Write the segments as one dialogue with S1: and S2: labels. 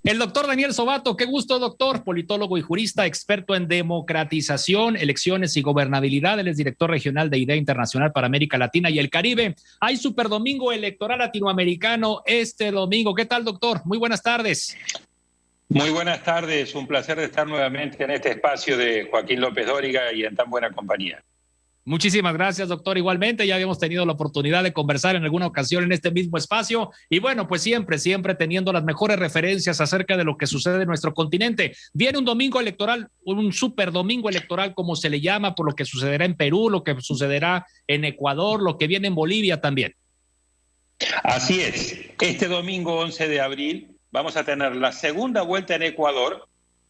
S1: El doctor Daniel Sobato, qué gusto, doctor, politólogo y jurista, experto en democratización, elecciones y gobernabilidad. Él es director regional de IDEA Internacional para América Latina y el Caribe. Hay Super Domingo Electoral Latinoamericano este domingo. ¿Qué tal, doctor? Muy buenas tardes.
S2: Muy buenas tardes, un placer estar nuevamente en este espacio de Joaquín López Dóriga y en tan buena compañía.
S1: Muchísimas gracias, doctor. Igualmente, ya habíamos tenido la oportunidad de conversar en alguna ocasión en este mismo espacio y bueno, pues siempre teniendo las mejores referencias acerca de lo que sucede en nuestro continente. Viene un domingo electoral, un super domingo electoral, como se le llama, por lo que sucederá en Perú, lo que sucederá en Ecuador, lo que viene en Bolivia también.
S2: Así es. Este domingo 11 de abril vamos a tener la segunda vuelta en Ecuador,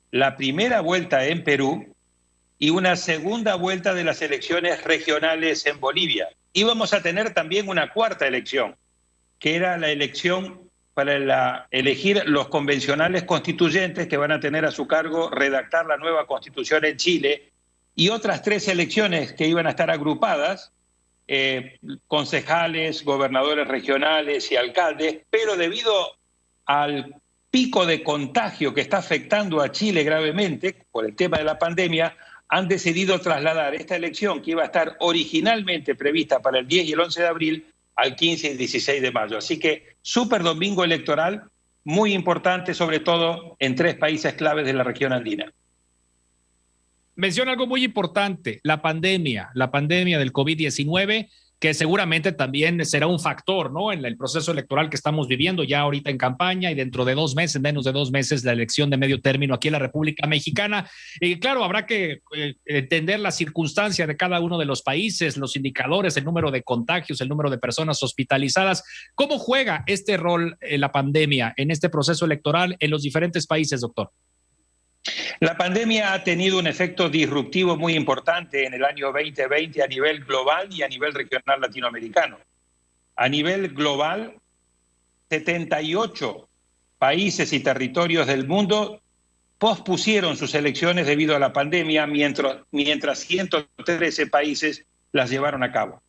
S2: la primera vuelta en Perú y una segunda vuelta de las elecciones regionales en Bolivia. Y vamos a tener también una cuarta elección, que era la elección para elegir los convencionales constituyentes que van a tener a su cargo redactar la nueva constitución en Chile, y otras 3 elecciones que iban a estar agrupadas, concejales, gobernadores regionales y alcaldes, pero debido al pico de contagio que está afectando a Chile gravemente por el tema de la pandemia, han decidido trasladar esta elección, que iba a estar originalmente prevista para el 10 y el 11 de abril, al 15 y 16 de mayo. Así que super domingo electoral muy importante, sobre todo en 3 países claves de la región andina.
S1: Menciona algo muy importante, la pandemia del COVID-19, que seguramente también será un factor, ¿no?, en el proceso electoral que estamos viviendo ya ahorita en campaña y dentro de 2 meses, menos de 2 meses, la elección de medio término aquí en la República Mexicana. Y claro, habrá que entender la circunstancia de cada uno de los países, los indicadores, el número de contagios, el número de personas hospitalizadas. ¿Cómo juega este rol la pandemia en este proceso electoral en los diferentes países, doctor?
S2: La pandemia ha tenido un efecto disruptivo muy importante en el año 2020 a nivel global y a nivel regional latinoamericano. A nivel global, 78 países y territorios del mundo pospusieron sus elecciones debido a la pandemia, mientras 113 países las llevaron a cabo.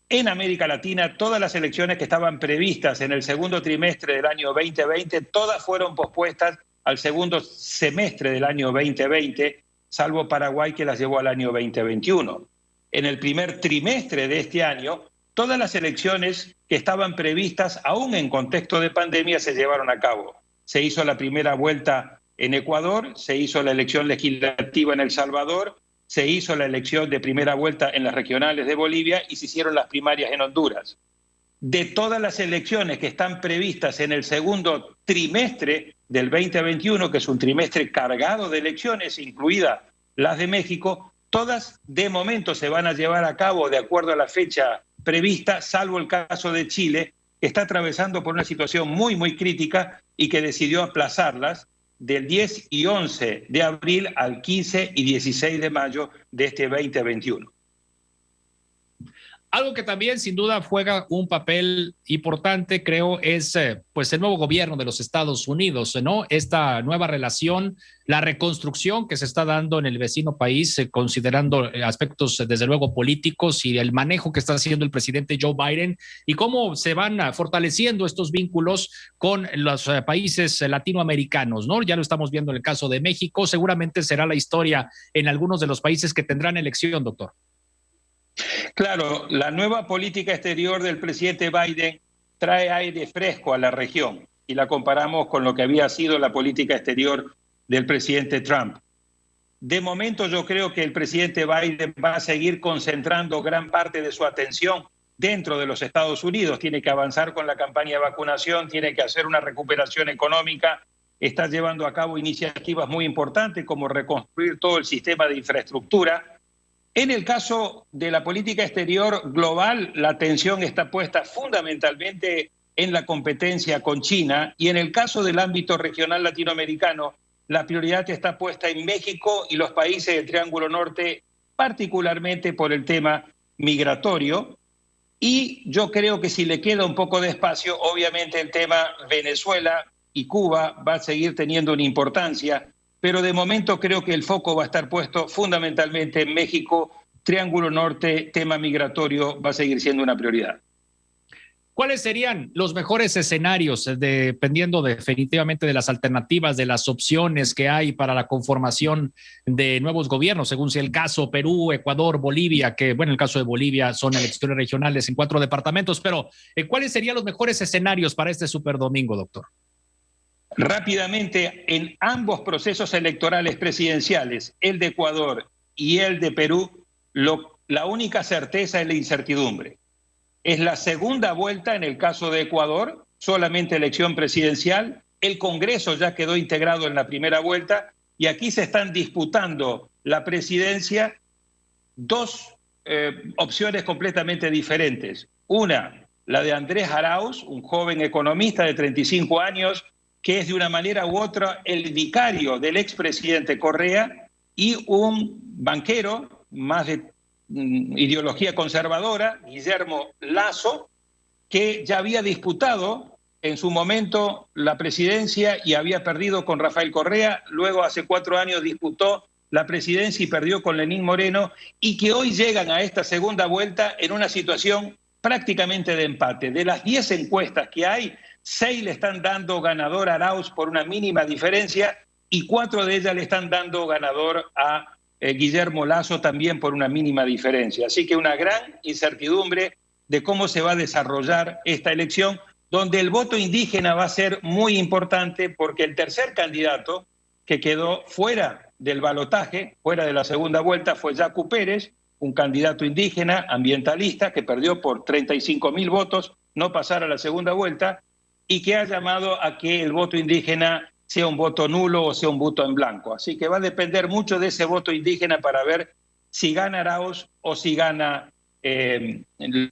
S2: En América Latina, todas las elecciones que estaban previstas en el segundo trimestre del año 2020, todas fueron pospuestas al segundo semestre del año 2020, salvo Paraguay, que las llevó al año 2021. En el primer trimestre de este año, todas las elecciones que estaban previstas, aún en contexto de pandemia, se llevaron a cabo. Se hizo la primera vuelta en Ecuador, se hizo la elección legislativa en El Salvador, se hizo la elección de primera vuelta en las regionales de Bolivia y se hicieron las primarias en Honduras. De todas las elecciones que están previstas en el segundo trimestre del 2021, que es un trimestre cargado de elecciones, incluidas las de México, todas de momento se van a llevar a cabo de acuerdo a la fecha prevista, salvo el caso de Chile, que está atravesando por una situación muy crítica y que decidió aplazarlas del 10 y 11 de abril al 15 y 16 de mayo de este 2021.
S1: Algo que también sin duda juega un papel importante, creo, es pues el nuevo gobierno de los Estados Unidos, ¿no? Esta nueva relación, la reconstrucción que se está dando en el vecino país, considerando aspectos desde luego políticos y el manejo que está haciendo el presidente Joe Biden y cómo se van fortaleciendo estos vínculos con los países latinoamericanos, ¿no? Ya lo estamos viendo en el caso de México, seguramente será la historia en algunos de los países que tendrán elección, doctor.
S2: Claro, la nueva política exterior del presidente Biden trae aire fresco a la región y la comparamos con lo que había sido la política exterior del presidente Trump. De momento yo creo que el presidente Biden va a seguir concentrando gran parte de su atención dentro de los Estados Unidos. Tiene que avanzar con la campaña de vacunación, tiene que hacer una recuperación económica, está llevando a cabo iniciativas muy importantes como reconstruir todo el sistema de infraestructura. En el caso de la política exterior global, la atención está puesta fundamentalmente en la competencia con China, y en el caso del ámbito regional latinoamericano, la prioridad está puesta en México y los países del Triángulo Norte, particularmente por el tema migratorio. Y yo creo que si le queda un poco de espacio, obviamente el tema Venezuela y Cuba va a seguir teniendo una importancia, pero de momento creo que el foco va a estar puesto fundamentalmente en México, Triángulo Norte, tema migratorio va a seguir siendo una prioridad.
S1: ¿Cuáles serían los mejores escenarios, dependiendo definitivamente de las alternativas, de las opciones que hay para la conformación de nuevos gobiernos, según sea el caso, Perú, Ecuador, Bolivia, que bueno, en el caso de Bolivia son elecciones regionales en 4 departamentos, pero ¿cuáles serían los mejores escenarios para este superdomingo, doctor?
S2: Rápidamente, en ambos procesos electorales presidenciales, el de Ecuador y el de Perú, la única certeza es la incertidumbre. Es la segunda vuelta en el caso de Ecuador, solamente elección presidencial. El Congreso ya quedó integrado en la primera vuelta y aquí se están disputando la presidencia dos opciones completamente diferentes. Una, la de Andrés Arauz, un joven economista de 35 años, que es de una manera u otra el vicario del expresidente Correa, y un banquero más de ideología conservadora, Guillermo Lasso, que ya había disputado en su momento la presidencia y había perdido con Rafael Correa, luego hace 4 años disputó la presidencia y perdió con Lenín Moreno, y que hoy llegan a esta segunda vuelta en una situación prácticamente de empate. De las 10 encuestas que hay, 6 le están dando ganador a Arauz por una mínima diferencia y 4 de ellas le están dando ganador a Guillermo Lasso también por una mínima diferencia. Así que una gran incertidumbre de cómo se va a desarrollar esta elección, donde el voto indígena va a ser muy importante porque el tercer candidato que quedó fuera del balotaje, fuera de la segunda vuelta, fue Yacu Pérez, un candidato indígena, ambientalista, que perdió por 35.000 votos, no pasar a la segunda vuelta, y que ha llamado a que el voto indígena sea un voto nulo o sea un voto en blanco. Así que va a depender mucho de ese voto indígena para ver si gana Arauz o si gana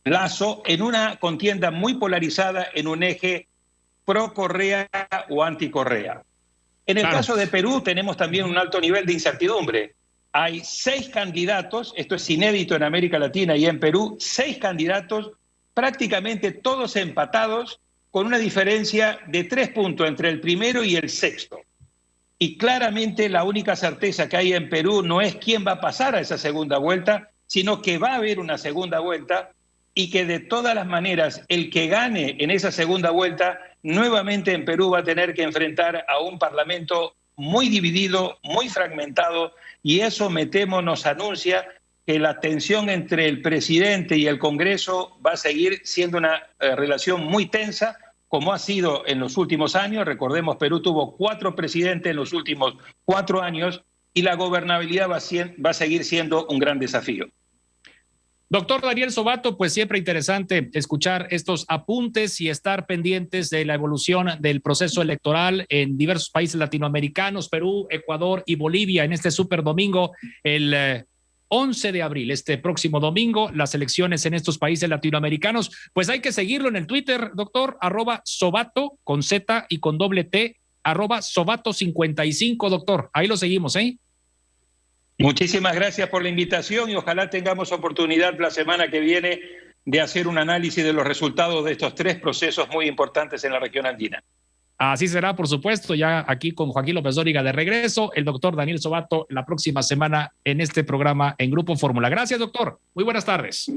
S2: Lasso, en una contienda muy polarizada en un eje pro-Correa o anti-Correa. En el caso de Perú tenemos también un alto nivel de incertidumbre. Hay 6 candidatos, esto es inédito en América Latina y en Perú, 6 candidatos prácticamente todos empatados, con una diferencia de 3 puntos entre el primero y el sexto. Y claramente la única certeza que hay en Perú no es quién va a pasar a esa segunda vuelta, sino que va a haber una segunda vuelta y que de todas las maneras el que gane en esa segunda vuelta nuevamente en Perú va a tener que enfrentar a un parlamento muy dividido, muy fragmentado, y eso, me temo, nos anuncia que la tensión entre el presidente y el Congreso va a seguir siendo una relación muy tensa, como ha sido en los últimos años. Recordemos, Perú tuvo 4 presidentes en los últimos 4 años y la gobernabilidad va a seguir siendo un gran desafío.
S1: Doctor Daniel Sobato, pues siempre interesante escuchar estos apuntes y estar pendientes de la evolución del proceso electoral en diversos países latinoamericanos, Perú, Ecuador y Bolivia, en este superdomingo, el 11 de abril, este próximo domingo, las elecciones en estos países latinoamericanos. Pues hay que seguirlo en el Twitter, doctor, @Sobato, con Z y con doble T, @Sobato55, doctor. Ahí lo seguimos, ¿eh?
S2: Muchísimas gracias por la invitación y ojalá tengamos oportunidad la semana que viene de hacer un análisis de los resultados de estos 3 procesos muy importantes en la región andina.
S1: Así será, por supuesto, ya aquí con Joaquín López Dóriga de regreso, el doctor Daniel Sobato la próxima semana en este programa en Grupo Fórmula. Gracias, doctor. Muy buenas tardes.